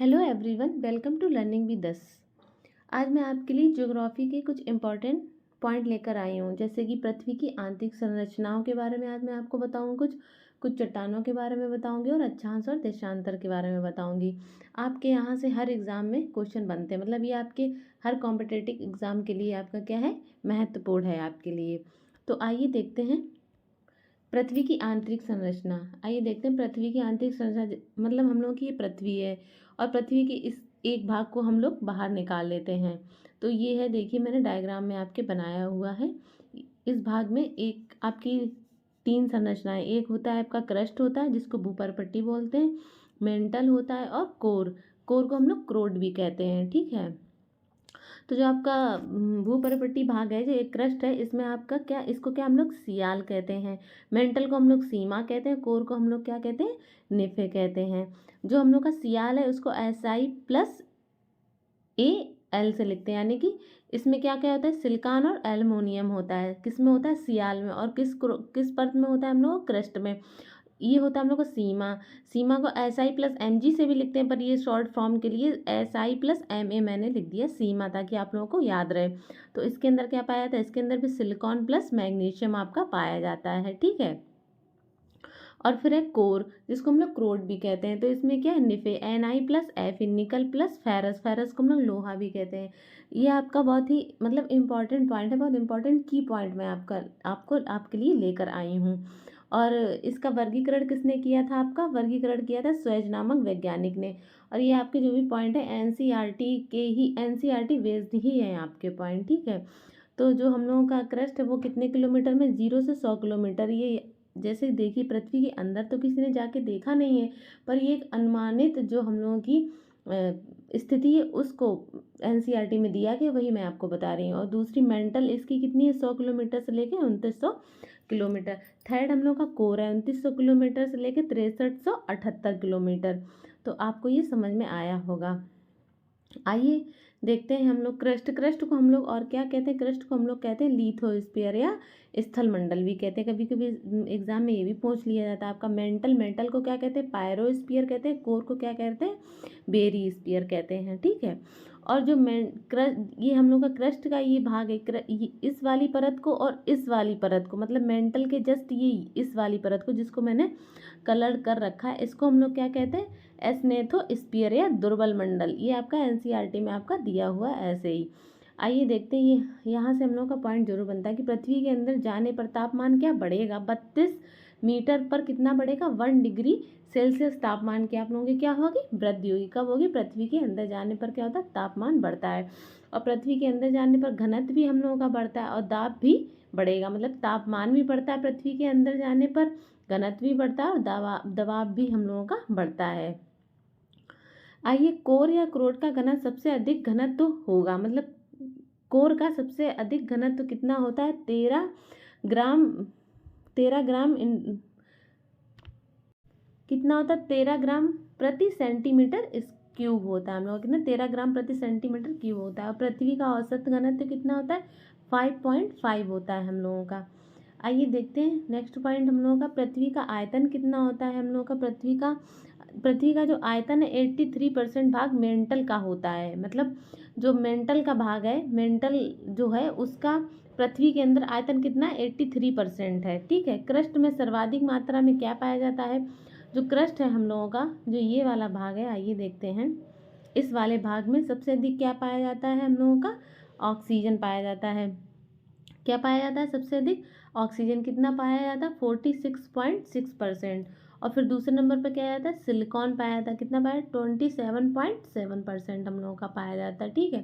Hello everyone, welcome to learning with us. आज मैं आपके लिए ज्योग्राफी के कुछ इम्पॉर्टेंट पॉइंट लेकर आई हूँ, जैसे कि पृथ्वी की आंतरिक संरचनाओं के बारे में आज मैं आपको बताऊँ, कुछ चट्टानों के बारे में बताऊँगी और अक्षांश और देशांतर के बारे में बताऊँगी। आपके यहाँ से हर एग्ज़ाम में क्वेश्चन बनते हैं, मतलब ये आपके हर कॉम्पिटिटिव एग्ज़ाम के लिए आपका क्या है, महत्वपूर्ण है आपके लिए। तो आइए देखते हैं पृथ्वी की आंतरिक संरचना। आइए देखते हैं पृथ्वी की आंतरिक संरचना, मतलब हम लोग की ये पृथ्वी है और पृथ्वी के इस एक भाग को हम लोग बाहर निकाल लेते हैं। तो ये है, देखिए मैंने डायग्राम में आपके बनाया हुआ है। इस भाग में एक आपकी तीन संरचनाएं, एक होता है आपका क्रस्ट होता है जिसको भूपर्पट्टी बोलते हैं, मेंटल होता है और कोर। कोर को हम लोग क्रोड भी कहते हैं, ठीक है। तो जो आपका भूपर्पट्टी भाग है, जो एक क्रस्ट है, इसमें आपका क्या, इसको क्या हम लोग सियाल कहते हैं, मेंटल को हम लोग सीमा कहते हैं, कोर को हम लोग क्या कहते हैं, निफे कहते हैं। जो हम लोग का सियाल है उसको SI+AL से लिखते हैं, यानी कि इसमें क्या क्या होता है, सिलिकॉन और एल्युमिनियम होता है। किस में होता है, सियाल में। और किस परत में होता है, हम लोग क्रस्ट में। ये होता है हम लोग को सीमा। सीमा को SI+MG से भी लिखते हैं, पर ये शॉर्ट फॉर्म के लिए SI+MA मैंने लिख दिया सीमा, ताकि आप लोगों को याद रहे। तो इसके अंदर क्या पाया जाता है, इसके अंदर भी सिलिकॉन प्लस मैग्नीशियम आपका पाया जाता है, ठीक है। और फिर है कोर, जिसको हम लोग क्रोड भी कहते हैं। तो इसमें क्या है, निफे, Ni+Fe, nickel plus ferrous, ferrous को हम लोग लोहा भी कहते हैं। ये आपका बहुत ही मतलब इम्पॉर्टेंट पॉइंट है, बहुत इंपॉर्टेंट की पॉइंट मैं आपको आपके लिए लेकर आई हूँ। और इसका वर्गीकरण किसने किया था, आपका वर्गीकरण किया था स्वेज नामक वैज्ञानिक ने। और ये आपके जो भी पॉइंट है एनसीईआरटी के ही, एनसीईआरटी बेस्ड ही है आपके पॉइंट, ठीक है। तो जो हम लोगों का क्रस्ट है वो कितने किलोमीटर में, 0 से 100 किलोमीटर। ये जैसे देखिए पृथ्वी के अंदर तो किसी ने जाके देखा नहीं है, पर ये एक अनुमानित जो हम लोगों की स्थिति है उसको एनसीईआरटी में दिया गया, वही मैं आपको बता रही हूँ। और दूसरी मेंटल, इसकी कितनी है, 100 किलोमीटर से लेके 2900 किलोमीटर। थर्ड हम लोग का कोर है, 2900 किलोमीटर से लेके 6378 किलोमीटर। तो आपको ये समझ में आया होगा। आइए देखते हैं हम लोग क्रस्ट को हम लोग और क्या कहते हैं, क्रस्ट को हम लोग कहते हैं लिथोस्फीयर या स्थल मंडल भी कहते हैं। कभी कभी एग्जाम में ये भी पूछ लिया जाता है आपका। मेंटल को क्या कहते हैं, पायरोस्फीयर कहते हैं। कोर को क्या कहते हैं, बेरी स्फीयर कहते हैं, ठीक है। और जो ये हम लोग का क्रस्ट का ये भाग है, इस वाली परत को और इस वाली परत को, मतलब मेंटल के जस्ट ये इस वाली परत को जिसको मैंने कलर कर रखा है, इसको हम लोग क्या कहते हैं, एस्नेथोस्फीयर या दुर्बल मंडल। ये आपका एनसीईआरटी में आपका दिया हुआ है ऐसे ही। आइए देखते हैं, ये यहाँ से हम लोग का पॉइंट जरूर बनता है कि पृथ्वी के अंदर जाने पर तापमान क्या बढ़ेगा, 32 मीटर पर कितना बढ़ेगा, 1 डिग्री सेल्सियस तापमान की आप लोगों की क्या होगी, वृद्धि होगी। कब होगी, पृथ्वी के अंदर जाने पर क्या होता है, तापमान बढ़ता है। और पृथ्वी के अंदर जाने पर घनत्व भी हम लोगों का बढ़ता है और दाब भी बढ़ेगा, मतलब तापमान भी बढ़ता है पृथ्वी के अंदर जाने पर, घनत्व भी बढ़ता है और दबाव भी हम लोगों का बढ़ता है। आइए, कोर या क्रोड का घनत्व सबसे अधिक घनत्व होगा, मतलब कोर का सबसे अधिक घनत्व कितना होता है, 13 ग्राम, 13 ग्राम कितना होता है, 13 ग्राम प्रति सेंटीमीटर इस क्यूब होता है। हम लोग कितना, 13 ग्राम प्रति सेंटीमीटर क्यूब होता है। और पृथ्वी का औसत घनत्व कितना होता है, 5.5 होता है हम लोगों का। आइए देखते हैं नेक्स्ट पॉइंट हम लोगों का, पृथ्वी का आयतन कितना होता है हम लोगों का। पृथ्वी का जो आयतन है 83% भाग मेंटल का होता है, मतलब जो मेंटल का भाग है, मेंटल जो है उसका पृथ्वी के अंदर आयतन कितना है, 83% है, ठीक है। क्रस्ट में सर्वाधिक मात्रा में क्या पाया जाता है, जो क्रस्ट है हम लोगों का, जो ये वाला भाग है, आइए देखते हैं। इस वाले भाग में सबसे अधिक क्या पाया जाता है हम लोगों का, ऑक्सीजन पाया जाता है। क्या पाया जाता है सबसे अधिक, ऑक्सीजन कितना पाया जाता है, 46.6%। और फिर दूसरे नंबर पर क्या जाता है, सिलिकॉन पाया जाता है, कितना पाया, 27.7% हम लोगों का पाया जाता है, ठीक है।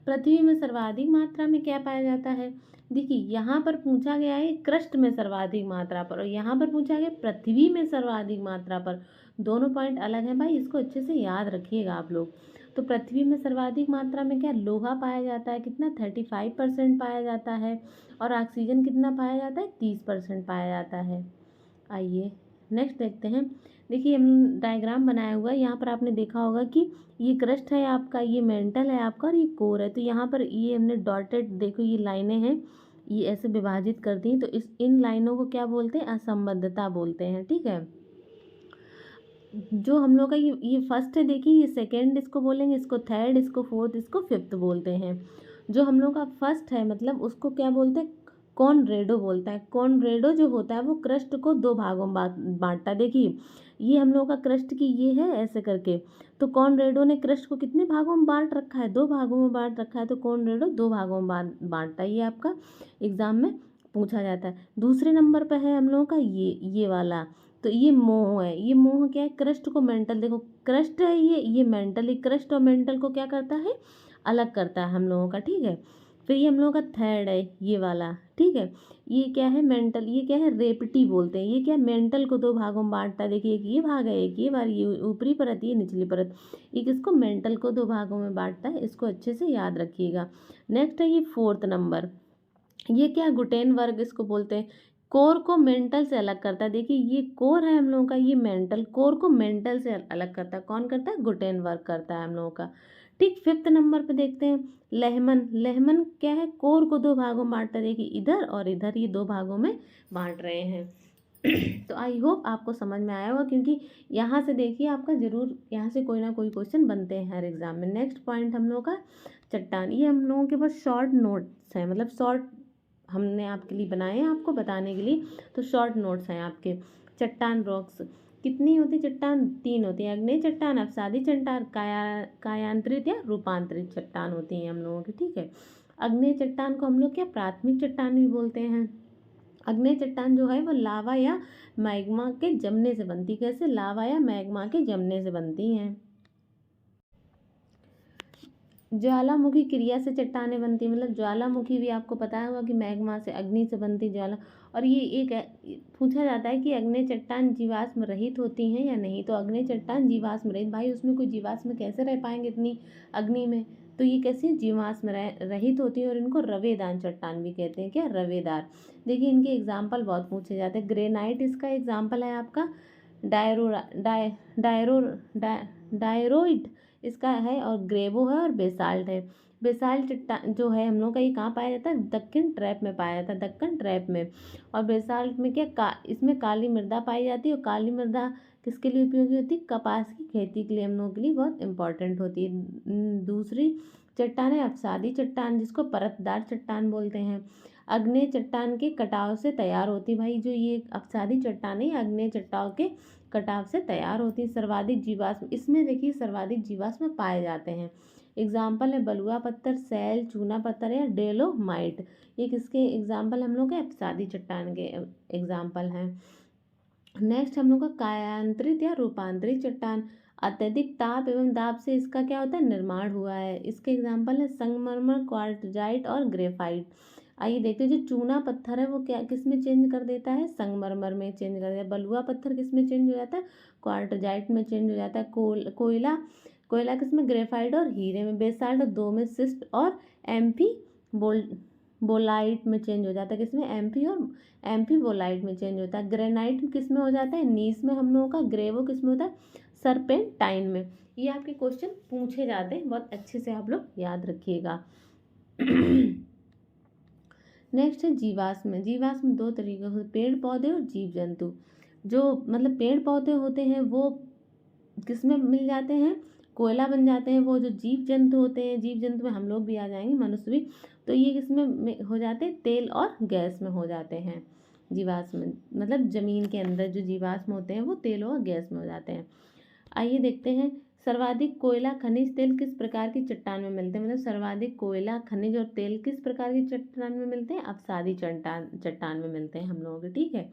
पृथ्वी में सर्वाधिक मात्रा में क्या पाया जाता है, देखिए यहाँ पर पूछा गया है क्रस्ट में सर्वाधिक मात्रा पर, और यहाँ पर पूछा गया पृथ्वी में सर्वाधिक मात्रा पर। दोनों पॉइंट अलग हैं भाई, इसको अच्छे से याद रखिएगा आप लोग। तो पृथ्वी में सर्वाधिक मात्रा में क्या, लोहा पाया जाता है, कितना, 35% पाया जाता है। और ऑक्सीजन कितना पाया जाता है, 30% पाया जाता है। आइए नेक्स्ट देखते हैं। देखिए हम डायग्राम बनाया हुआ है, यहाँ पर आपने देखा होगा कि ये क्रस्ट है आपका, ये मेंटल है आपका और ये कोर है। तो यहाँ पर ये हमने डॉटेड, देखो ये लाइनें हैं, ये ऐसे विभाजित कर दी। तो इन लाइनों को क्या बोलते हैं, असंबद्धता बोलते हैं, ठीक है। जो हम लोग का ये फर्स्ट है, देखिए ये सेकंड इसको बोलेंगे, इसको थर्ड, इसको फोर्थ, इसको फिफ्थ बोलते हैं। जो हम लोग का फर्स्ट है मतलब उसको क्या बोलते हैं, कॉनरेडो बोलता है। कॉनरेडो जो होता है वो क्रस्ट को दो भागों में बांटता है। देखिए ये हम लोग का क्रस्ट की ये है ऐसे करके, तो कॉनरेडो ने क्रस्ट को कितने भागों में बांट रखा है, दो भागों में बांट रखा है। तो कॉनरेडो दो भागों में बांटता है। ये आपका एग्जाम में पूछा जाता है। दूसरे नंबर पर है हम लोगों का ये वाला, तो ये मोह है। ये मोह क्या है, क्रस्ट को मेंटल, देखो क्रस्ट है ये मेंटली, क्रस्ट और मेंटल को क्या करता है, अलग करता है हम लोगों का, ठीक है। फिर ये हम लोगों का थर्ड है ये वाला, ठीक है। ये क्या है, मेंटल, ये क्या है, रेपटी बोलते हैं। ये क्या, मेंटल को दो भागों में बांटता है। देखिए एक ये भाग है, एक ये भाग, ये ऊपरी परत, ये निचली परत। एक इसको मेंटल को दो भागों में बांटता है, इसको अच्छे से याद रखिएगा। नेक्स्ट है ये फोर्थ नंबर, ये क्या, गुटेन वर्ग इसको बोलते हैं। कोर को मेंटल से अलग करता है। देखिए ये कोर है हम लोगों का, ये मेंटल, कोर को मेंटल से अलग करता है। कौन करता है, गुटेन वर्ग करता है हम लोगों का, ठीक। फिफ्थ नंबर पे देखते हैं लेहमन। लेहमन क्या है, कोर को दो भागों में बांटता है। देखिए इधर और इधर, ये दो भागों में बांट रहे हैं। तो आई होप आपको समझ में आया होगा, क्योंकि यहाँ से देखिए आपका जरूर यहाँ से कोई ना कोई क्वेश्चन बनते हैं हर एग्जाम में। नेक्स्ट पॉइंट हम लोग का चट्टान। ये हम लोगों के पास शॉर्ट नोट्स हैं, मतलब शॉर्ट हमने आपके लिए बनाए हैं आपको बताने के लिए, तो शॉर्ट नोट्स हैं आपके। चट्टान रॉक्स कितनी होती है, चट्टान तीन होती है। अग्नेय चट्टान, अवसादी चट्टान, कायांतरित या रूपांतरित चट्टान होती हैं हम लोगों की, ठीक है। अग्नेय चट्टान को हम लोग क्या, प्राथमिक चट्टान भी बोलते हैं। अग्नेय चट्टान जो है वो लावा या मैग्मा के जमने से बनती। कैसे, लावा या मैग्मा के जमने से बनती हैं। ज्वालामुखी क्रिया से चट्टानें बनती, मतलब ज्वालामुखी भी आपको पता होगा कि मैग्मा से, अग्नि से बनती ज्वाला। और ये एक पूछा जाता है कि अग्नि चट्टान जीवाश्म रहित होती हैं या नहीं। तो अग्नि चट्टान जीवाश्म रहित, भाई उसमें कोई जीवाश्म कैसे रह पाएंगे इतनी अग्नि में, तो ये कैसी जीवाश्म रहित होती है। और इनको रवेदार चट्टान भी कहते हैं। क्या, रवेदार। देखिए इनके एग्जाम्पल बहुत पूछे जाते हैं। ग्रेनाइट इसका एग्जाम्पल है आपका, डायरो डाय डायरो डायरोइड इसका है, और ग्रेवो है, और बेसाल्ट है। बेसाल्ट चट्टान जो है हम लोग का, ये कहाँ पाया जाता है, दक्कन ट्रैप में पाया जाता है, दक्कन ट्रैप में। और बेसाल्ट में क्या इसमें काली मृदा पाई जाती है। और काली मृदा किसके लिए उपयोगी होती है, कपास की खेती के लिए हम लोगों के लिए बहुत इंपॉर्टेंट होती है। दूसरी चट्टान है अवसादी चट्टान, जिसको परतदार चट्टान बोलते हैं। अग्नेय चट्टान के कटाव से तैयार होती, भाई जो ये अवसादी चट्टान है, अग्नेय चट्टान के कटाव से तैयार होती है। सर्वाधिक जीवाश्म, इसमें देखिए सर्वाधिक जीवाश्म पाए जाते हैं। एग्जाम्पल है बलुआ पत्थर, सैल, चूना पत्थर या डेलोमाइट। ये किसके एग्जाम्पल हम लोग के, अवसादी चट्टान के एग्जाम्पल हैं। नेक्स्ट हम लोग का कायांतरित या रूपांतरित चट्टान। अत्यधिक ताप एवं दाब से इसका क्या होता है, निर्माण हुआ है। इसके एग्जाम्पल है संगमरमर, क्वार्टजाइट और ग्रेफाइट। आइए देखते हैं, जो चूना पत्थर है वो क्या किस में चेंज कर देता है, संगमरमर में चेंज कर देता है। बलुआ पत्थर किस में चेंज हो जाता है, क्वार्टजाइट में चेंज हो जाता है। कोयला कोयला किस में, ग्रेफाइट और हीरे में। बेसाल्ट दो में, सिस्ट और एम्फी बोलाइट में चेंज हो जाता है। किसमें, एम्फी बोलाइट में चेंज होता है। ग्रेनाइट किस में हो जाता है, नीस में हम लोगों का। ग्रेवो किस में होता है, सरपेंटाइन में। ये आपके क्वेश्चन पूछे जाते हैं, बहुत अच्छे से आप लोग याद रखिएगा। नेक्स्ट है जीवाश्म। जीवाश्म दो तरीके के, पेड़ पौधे और जीव जंतु। जो मतलब पेड़ पौधे होते हैं वो किस में मिल जाते हैं, कोयला बन जाते हैं। वो जो जीव जंतु होते हैं, जीव जंतु में हम लोग भी आ जाएंगे, मनुष्य भी, तो ये किसमें हो जाते हैं, तेल और गैस में हो जाते हैं। जीवाश्म मतलब जमीन के अंदर जो जीवाश्म होते हैं वो तेल और गैस में हो जाते हैं। आइए देखते हैं, सर्वाधिक कोयला, खनिज, तेल किस प्रकार की चट्टान में मिलते हैं। मतलब सर्वाधिक कोयला, खनिज और तेल किस प्रकार की चट्टान में मिलते हैं, अवसादी चट्टान में मिलते हैं हम लोगों के, ठीक है।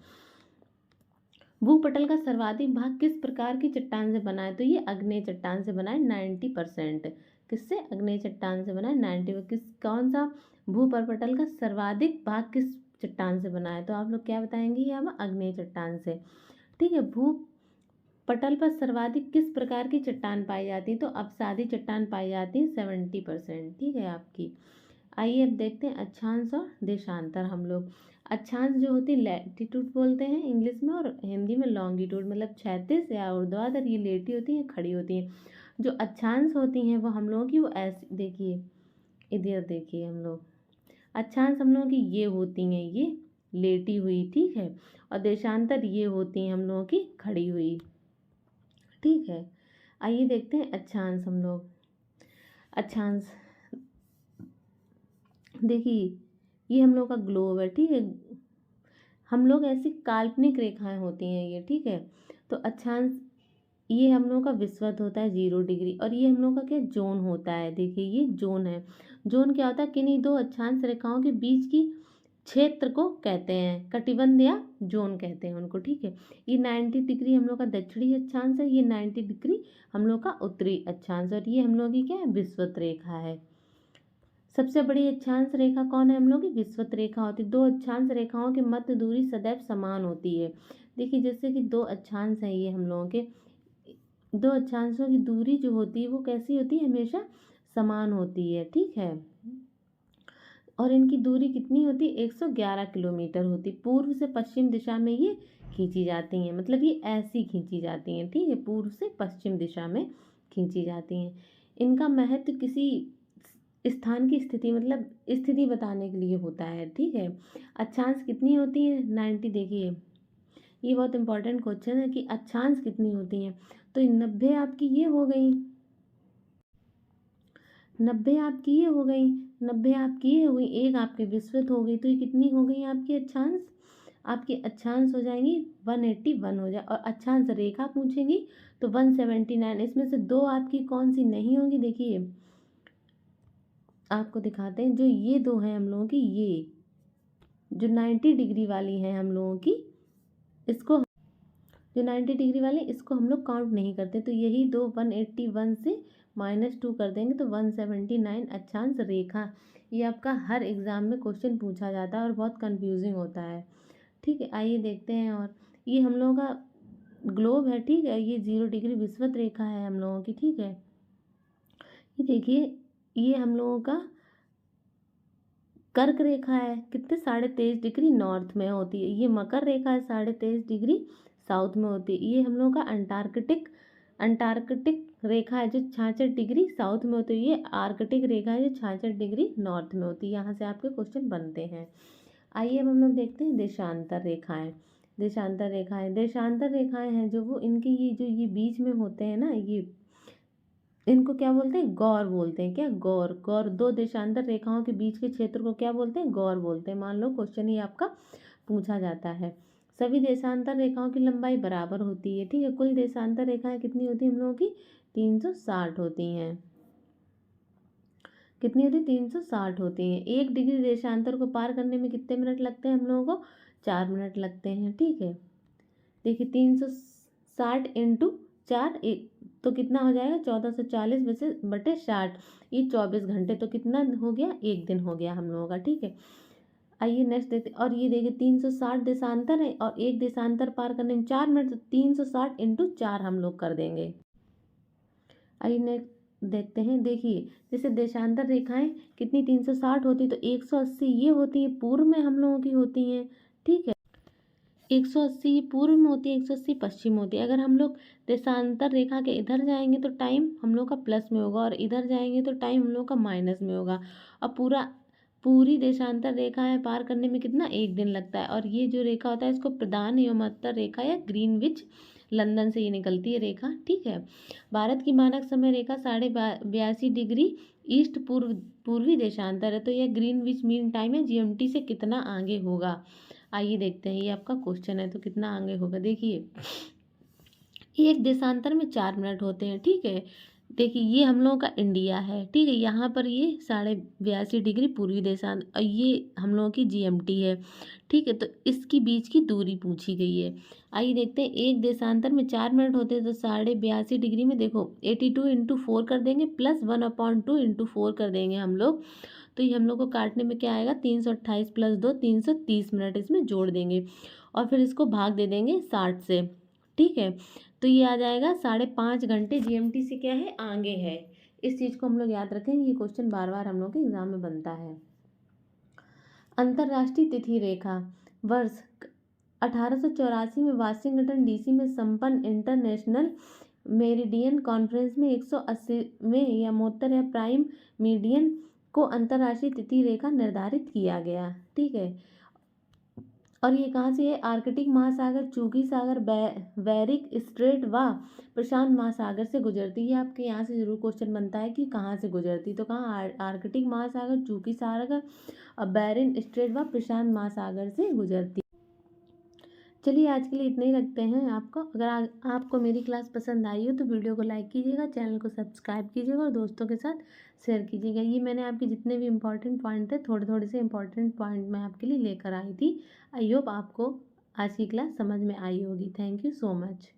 भूपटल का सर्वाधिक भाग किस प्रकार की चट्टान से बना है, तो ये अग्नेय चट्टान से बना है 90%। किससे, अग्नेय चट्टान से बना है 90। किस कौन सा भूपटल का सर्वाधिक भाग किस चट्टान से बना है, तो आप लोग क्या बताएंगे, ये हम अग्नेय चट्टान से, ठीक है। भूपटल पर सर्वाधिक किस प्रकार की चट्टान पाई जाती है, तो अवसादी चट्टान पाई जाती है 70%, ठीक है आपकी। आइए अब देखते हैं अक्षांश और देशांतर। हम लोग अक्षांश जो होती है लैटिट्यूड बोलते हैं इंग्लिश में, और हिंदी में लॉन्गिट्यूड, मतलब क्षैतिज या ऊर्ध्वाधर। ये लेटी होती हैं, खड़ी होती हैं। जो अक्षांश होती हैं वो हम लोगों की वो ऐसी, देखिए इधर देखिए, हम लोग अक्षांश हम लोगों की ये होती हैं, ये लेटी हुई, ठीक है। और देशांतर ये होती हैं हम लोगों की खड़ी हुई, ठीक है। आइए देखते हैं अक्षांश हम लोग। अक्षांश देखिए, ये हम लोग का ग्लोब है, ठीक है। हम लोग ऐसी काल्पनिक रेखाएं होती हैं ये, ठीक है। तो अक्षांश ये हम लोग का विषुवत होता है 0 डिग्री, और ये हम लोग का क्या जोन होता है। देखिए ये जोन है। जोन क्या होता है, किन्हीं दो अक्षांश रेखाओं के बीच की क्षेत्र को कहते हैं कटिबंध या जोन कहते हैं उनको, ठीक है। ये 90 डिग्री हम लोग का दक्षिणी अक्षांश है, ये 90 डिग्री हम लोग का उत्तरी अक्षांश, और ये हम लोग की क्या है विषुवत रेखा है। सबसे बड़ी अक्षांश रेखा कौन है हम लोग की, विषुवत रेखा होती है। दो अक्षांश रेखाओं की मध्य दूरी सदैव समान होती है। देखिए जैसे कि दो अक्षांश हैं, ये हम लोगों के दो अक्षांशों की दूरी जो होती है वो कैसी होती है, हमेशा समान होती है, ठीक है। और इनकी दूरी कितनी होती है, 111 किलोमीटर होती। पूर्व से पश्चिम दिशा में ये खींची जाती हैं, मतलब ये ऐसी खींची जाती हैं, ठीक है। पूर्व से पश्चिम दिशा में खींची जाती हैं। इनका महत्व किसी स्थान की स्थिति, मतलब स्थिति बताने के लिए होता है, ठीक है। अक्षांश कितनी होती है, 90। देखिए ये बहुत इंपॉर्टेंट क्वेश्चन है कि अक्षांश कितनी होती हैं। तो 90 आपकी ये हो गई, 90 आपकी ये हो गई, 90 आपकी ये हो गई, एक आपकी विषुवत हो गई। तो ये कितनी हो गई आपकी अक्षांश, आपकी अक्षांश हो जाएंगी 181 हो जाए। और अक्षांश रेखा पूछेंगी तो 179। इसमें से दो आपकी कौन सी नहीं होंगी, देखिए आपको दिखाते हैं। जो ये दो हैं हम लोगों की, ये जो 90 डिग्री वाली हैं हम लोगों की, इसको जो 90 डिग्री वाले इसको हम लोग काउंट नहीं करते। तो यही दो 181 से -2 कर देंगे तो 179 अक्षांश रेखा। ये आपका हर एग्ज़ाम में क्वेश्चन पूछा जाता है और बहुत कंफ्यूजिंग होता है, ठीक है। आइए देखते हैं। और ये हम लोगों का ग्लोब है, ठीक है। ये 0 डिग्री विषुवत रेखा है हम लोगों की, ठीक है। ये देखिए ये हम लोगों का कर्क रेखा है, कितने 23.5 डिग्री नॉर्थ में होती है। ये मकर रेखा है, 23.5 डिग्री साउथ में होती है। ये हम लोगों का अंटार्कटिक रेखा है जो 66 डिग्री साउथ में होती है। ये आर्कटिक रेखा है जो 66 डिग्री नॉर्थ में होती है। यहाँ से आपके क्वेश्चन बनते हैं। आइए अब हम लोग देखते हैं देशांतर रेखाएं। देशांतर रेखाएं हैं जो वो इनके ये जो ये बीच में होते हैं ना, ये इनको क्या बोलते हैं, गौर बोलते हैं। क्या, गौर। गौर, दो देशांतर रेखाओं के बीच के क्षेत्र को क्या बोलते हैं, गौर बोलते हैं। मान लो क्वेश्चन ही आपका पूछा जाता है। सभी देशांतर रेखाओं की लंबाई बराबर होती है, ठीक है। कुल देशांतर रेखाएं कितनी होती है हम लोगों की, 360 होती हैं। कितनी होती है, 360 होती हैं। 1 डिग्री देशांतर को पार करने में कितने मिनट लगते हैं हम लोगों को, 4 मिनट लगते हैं, ठीक है। देखिए 360 इंटू 4, एक तो कितना हो जाएगा, 1440 बटे 60। ये 24 घंटे, तो कितना हो गया, एक दिन हो गया हम लोगों का, ठीक है। आइए नेक्स्ट देखते। और ये देखिए 360 देशांतर है और एक देशांतर पार करने में 4 मिनट, तो 360 इंटू 4 हम लोग कर देंगे। आइए नेक्स्ट देखते हैं। देखिए जैसे देशांतर रेखाएं कितनी 360 होती, तो 180 ये होती है पूर्व में हम लोगों की होती हैं, ठीक है। 180 पूर्व में होती है, 180 पश्चिम में होती है। अगर हम लोग देशांतर रेखा के इधर जाएंगे तो टाइम हम लोग का प्लस में होगा, और इधर जाएंगे तो टाइम हम लोग का माइनस में होगा। और पूरी देशांतर रेखा है पार करने में कितना, एक दिन लगता है। और ये जो रेखा होता है इसको प्रधान एवं उत्तर रेखा या ग्रीनविच लंदन से ये निकलती है रेखा, ठीक है। भारत की मानक समय रेखा 82 डिग्री ईस्ट पूर्वी देशांतर है। तो यह ग्रीनविच मीन टाइम है, जीएमटी से कितना आगे होगा। आइए देखते हैं, ये आपका क्वेश्चन है तो कितना आगे होगा। देखिए एक देशांतर में 4 मिनट होते हैं, ठीक है। देखिए ये हम लोगों का इंडिया है, ठीक है। यहाँ पर ये 82 डिग्री पूर्वी देशांतर, और ये हम लोगों की जीएमटी है, ठीक है। तो इसकी बीच की दूरी पूछी गई है। आइए देखते हैं, एक देशांतर में 4 मिनट होते हैं तो 82 डिग्री में देखो 82 इंटू 4 कर देंगे, प्लस 1/2 इंटू 4 कर देंगे हम लोग। तो ये हम लोग को काटने में क्या आएगा, 328 प्लस 2 330 मिनट इसमें जोड़ देंगे, और फिर इसको भाग दे देंगे 60 से, ठीक है। तो ये आ जाएगा 5.5 घंटे, जीएमटी से क्या है, आगे है। इस चीज़ को हम लोग याद रखेंगे, ये क्वेश्चन बार बार हम लोग के एग्जाम में बनता है। अंतर्राष्ट्रीय तिथि रेखा। वर्ष 1884 में वाशिंगटन डीसी में संपन्न इंटरनेशनल मेरिडियन कॉन्फ्रेंस में 180वें यमोत्तर या प्राइम मीडियन को अंतर्राष्ट्रीय तिथि रेखा निर्धारित किया गया, ठीक है। और ये कहाँ से है? आर्कटिक महासागर, चूगी सागर, बैरिक स्ट्रेट व प्रशांत महासागर से गुजरती है। आपके यहाँ से जरूर क्वेश्चन बनता है कि कहाँ से गुजरती, तो कहाँ? आर्कटिक महासागर, चूगी सागर और बैरिन स्ट्रेट व प्रशांत महासागर से गुजरती। चलिए आज के लिए इतना ही रखते हैं। अगर आपको मेरी क्लास पसंद आई हो तो वीडियो को लाइक कीजिएगा, चैनल को सब्सक्राइब कीजिएगा और दोस्तों के साथ शेयर कीजिएगा। ये मैंने आपके जितने भी इंपॉर्टेंट पॉइंट थे, थोड़े थोड़े से इंपॉर्टेंट पॉइंट मैं आपके लिए लेकर आई थी। आई होप आपको आज की क्लास समझ में आई होगी। Thank you so much.